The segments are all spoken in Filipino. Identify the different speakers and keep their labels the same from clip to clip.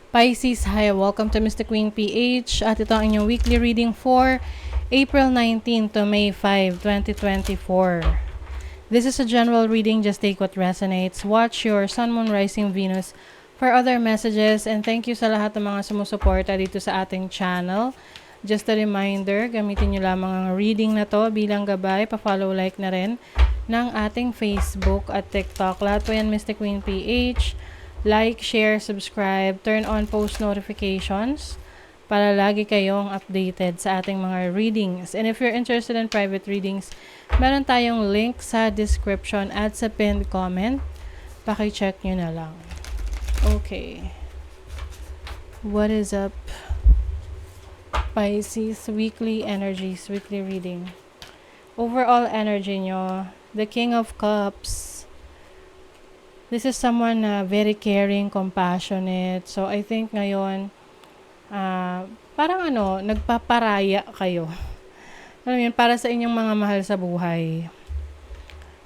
Speaker 1: Pisces, hi! Welcome to Mr. Queen PH at ito ang inyong weekly reading for April 19 to May 5, 2024. This is a general reading, just take what resonates. Watch your Sun, Moon, Rising, Venus for other messages, and thank you sa lahat ng mga sumusuporta dito sa ating channel. Just a reminder, gamitin nyo lamang ang reading na to bilang gabay, pa-follow, like na rin ng ating Facebook at TikTok. Lahat po yan Mr. Queen PH. Like, share, subscribe, turn on post notifications para lagi kayong updated sa ating mga readings. And if you're interested in private readings, meron tayong link sa description at sa pinned comment. Paki-check nyo na lang. Okay. What is up? Pisces, weekly energies, weekly reading. Overall energy nyo, the King of Cups. This is someone na very caring, compassionate. So, I think ngayon, parang nagpaparaya kayo. Alam mo yun, para sa inyong mga mahal sa buhay.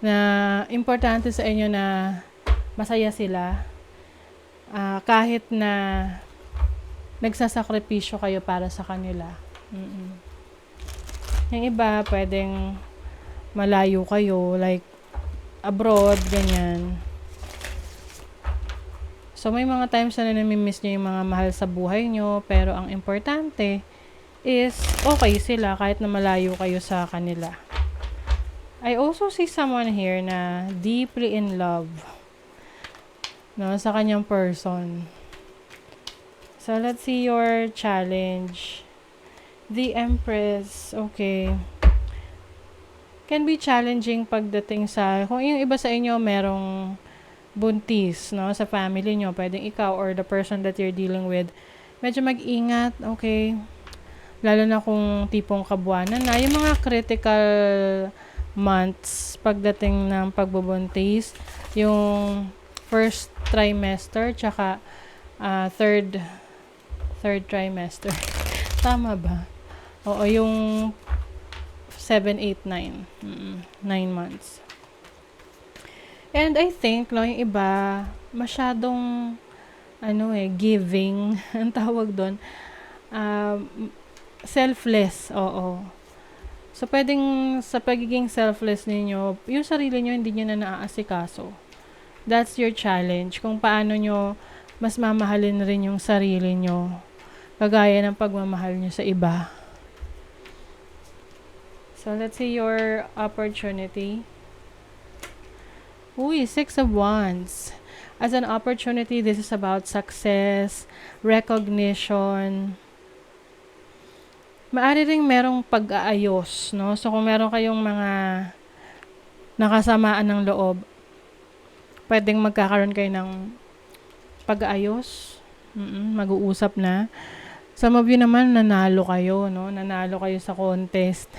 Speaker 1: Na importante sa inyo na masaya sila. Kahit na nagsasakripisyo kayo para sa kanila. Yung iba, pwedeng malayo kayo, like abroad, ganyan. So, may mga times na namimiss nyo yung mga mahal sa buhay nyo, pero ang importante is okay sila kahit na malayo kayo sa kanila. I also see someone here na deeply in love, no, sa kanyang person. So, let's see your challenge. The Empress, okay. Can be challenging pagdating sa, kung yung iba sa inyo merong buntis, no, sa family nyo, pwedeng ikaw or the person that you're dealing with, medyo mag-ingat, okay? Lalo na kung tipong kabuwanan na, yung mga critical months pagdating ng pagbubuntis, yung first trimester, tsaka third trimester. Tama ba? Oo, yung 7, 8, 9. 9 months. And I think, no, yung iba, masyadong, giving, ang tawag doon, selfless, oo. So, pwedeng sa pagiging selfless ninyo, yung sarili nyo, hindi nyo na naaasikaso. That's your challenge, kung paano nyo mas mamahalin rin yung sarili nyo, kagaya ng pagmamahal nyo sa iba. So, let's see your opportunity. Uy, 6 of Wands. As an opportunity, this is about success, recognition. Maaari ring merong pag-aayos, no? So, kung meron kayong mga nakasamaan ng loob, pwedeng magkakaroon kayo ng pag-aayos. Mag-uusap na. Some of you naman, nanalo kayo, no? Nanalo kayo sa contest.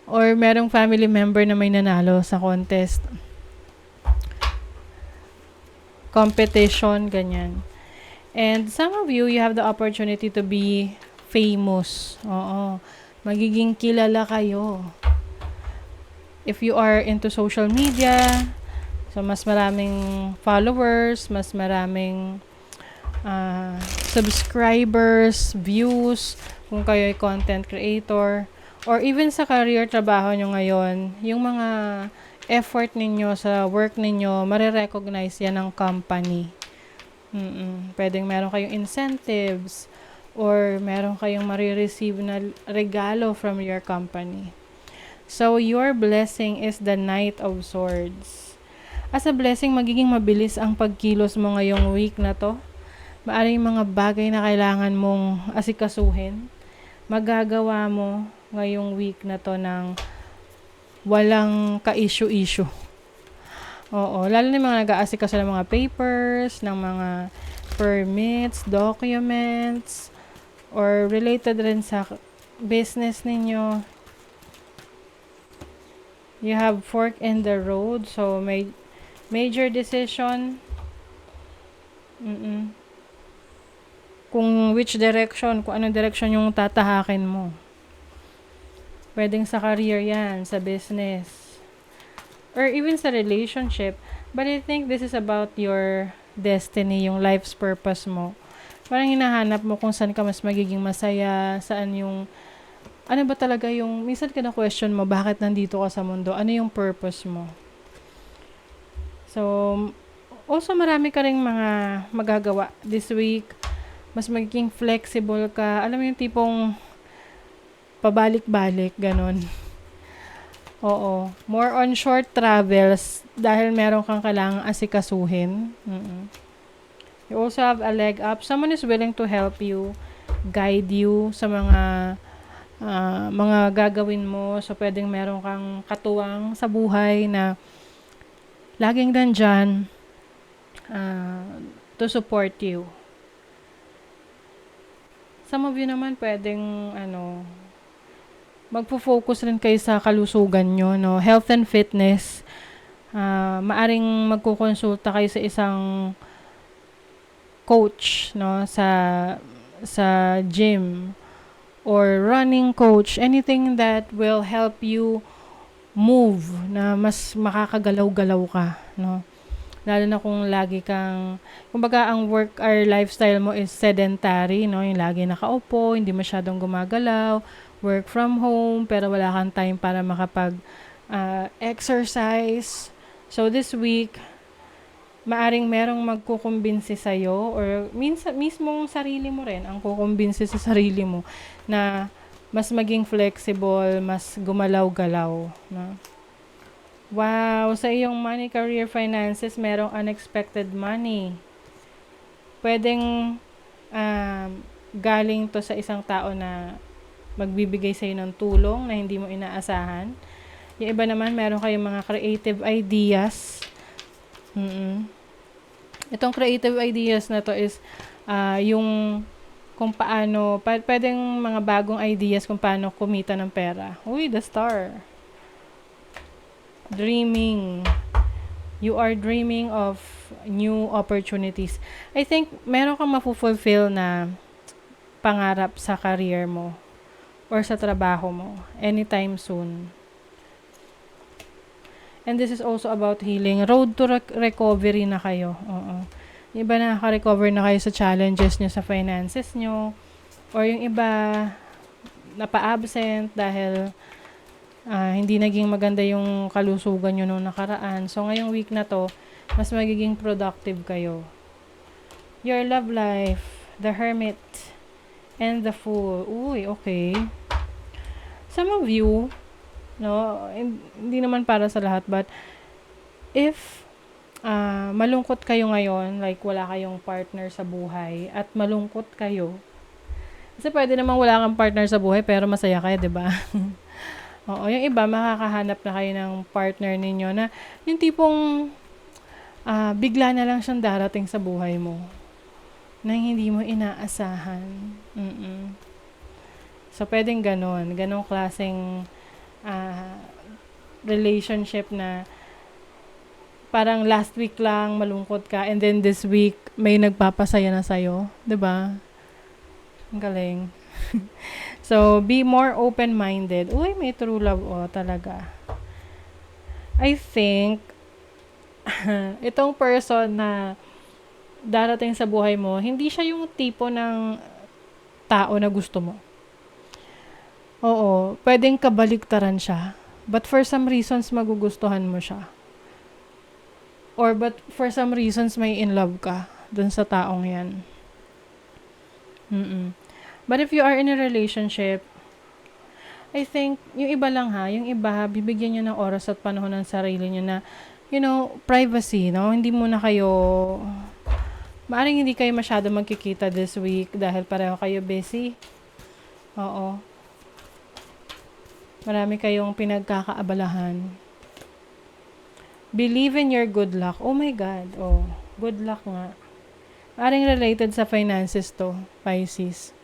Speaker 1: Or merong family member na may nanalo sa contest. Competition, ganyan. And some of you, you have the opportunity to be famous. Oo. Magiging kilala kayo. If you are into social media, so mas maraming followers, mas maraming subscribers, views, kung kayo ay content creator, or even sa career, trabaho nyo ngayon, yung mga effort ninyo sa work ninyo, marirecognize yan ng company. Pwedeng meron kayong incentives or meron kayong marireceive na regalo from your company. So, your blessing is the Knight of Swords. As a blessing, magiging mabilis ang pagkilos mo ngayong week na to. Maaring mga bagay na kailangan mong asikasuhin, magagawa mo ngayong week na to ng walang ka-issue-issue. Oo, lalo na yung mga nag-aasikaso ng mga papers, ng mga permits, documents, or related rin sa business ninyo. You have fork in the road, so may major decision. Kung which direction, kung anong direction yung tatahakin mo. Pwedeng sa career yan, sa business, or even sa relationship. But I think this is about your destiny, yung life's purpose mo. Parang hinahanap mo kung saan ka mas magiging masaya, saan yung, ano ba talaga yung, minsan ka na question mo, bakit nandito ka sa mundo? Ano yung purpose mo? So, also marami ka ring mga magagawa this week. Mas magiging flexible ka. Alam mo yung tipong pabalik-balik, ganon. Oo. More on short travels dahil meron kang kailangang asikasuhin. You also have a leg up. Someone is willing to help you, guide you sa mga gagawin mo. So, pwedeng meron kang katuwang sa buhay na laging nandyan to support you. Some of you naman pwedeng magpo-focus rin kayo sa kalusugan nyo, no? Health and fitness. Maaring magkukonsulta kayo sa isang coach, no? Sa gym or running coach. Anything that will help you move na mas makakagalaw-galaw ka, no? Lalo na kung lagi kang, kumbaga ang work or lifestyle mo is sedentary, no? Yung lagi nakaupo, hindi masyadong gumagalaw, work from home, pero wala kang time para makapag exercise. So this week, maaring merong magkukumbinsi sa'yo or minsan mismong sarili mo rin ang kukumbinsi sa sarili mo na mas maging flexible, mas gumalaw-galaw, no? Wow, sa iyong money, career, finances, merong unexpected money. Pwedeng galing to sa isang tao na magbibigay sa'yo ng tulong na hindi mo inaasahan. Yung iba naman, meron kayong mga creative ideas. Itong creative ideas na to is yung kung paano, pwedeng mga bagong ideas kung paano kumita ng pera. Uy, the star. Dreaming. You are dreaming of new opportunities. I think meron kang mafulfill na pangarap sa career mo or sa trabaho mo anytime soon. And this is also about healing. Road to recovery na kayo. Yung iba nakaka-recover na kayo sa challenges nyo sa finances nyo. Or yung iba napa-absent dahil hindi naging maganda yung kalusugan nyo nung nakaraan. So, ngayong week na to, mas magiging productive kayo. Your love life, the hermit, and the fool. Uy, okay. Some of you, no, hindi naman para sa lahat, but if malungkot kayo ngayon, like wala kayong partner sa buhay, at malungkot kayo, kasi pwede namang wala kang partner sa buhay, pero masaya kayo, diba? Oo, yung iba, makakahanap na kayo ng partner ninyo na yung tipong bigla na lang siyang darating sa buhay mo na hindi mo inaasahan. So, pwedeng ganun klaseng relationship na parang last week lang malungkot ka and then this week may nagpapasaya na sa'yo. Diba? Ang galing. So, be more open-minded. Uy, may true love. Talaga. I think, itong person na darating sa buhay mo, hindi siya yung tipo ng tao na gusto mo. Oo, pwedeng kabaliktaran siya. But for some reasons, magugustuhan mo siya. But for some reasons, may in love ka dun sa taong yan. But if you are in a relationship, I think, yung iba lang yung iba, bibigyan nyo ng oras at panahon ng sarili nyo na, privacy, no? Hindi muna kayo, maaring hindi kayo masyado magkikita this week dahil pareho kayo busy. Oo. Marami kayong pinagkakaabalahan. Believe in your good luck. Oh my God. Good luck nga. Maaring related sa finances to, Pisces.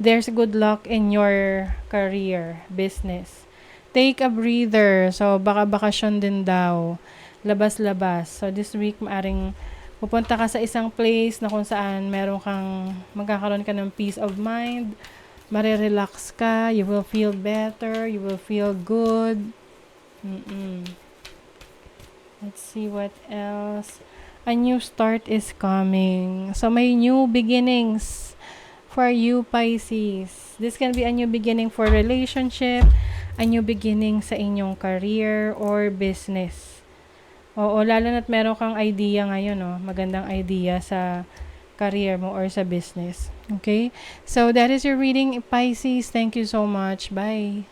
Speaker 1: There's good luck in your career, business. Take a breather. So, baka bakasyon din daw. Labas-labas. So, this week, maaring pupunta ka sa isang place na kung saan magkakaroon ka ng peace of mind. Marirelax ka. You will feel better. You will feel good. Let's see what else. A new start is coming. So, may new beginnings for you, Pisces. This can be a new beginning for relationship, a new beginning sa inyong career or business. Oo, lalo na't meron kang idea ngayon, no? Magandang idea sa career mo or sa business. Okay? So, that is your reading, Pisces. Thank you so much. Bye.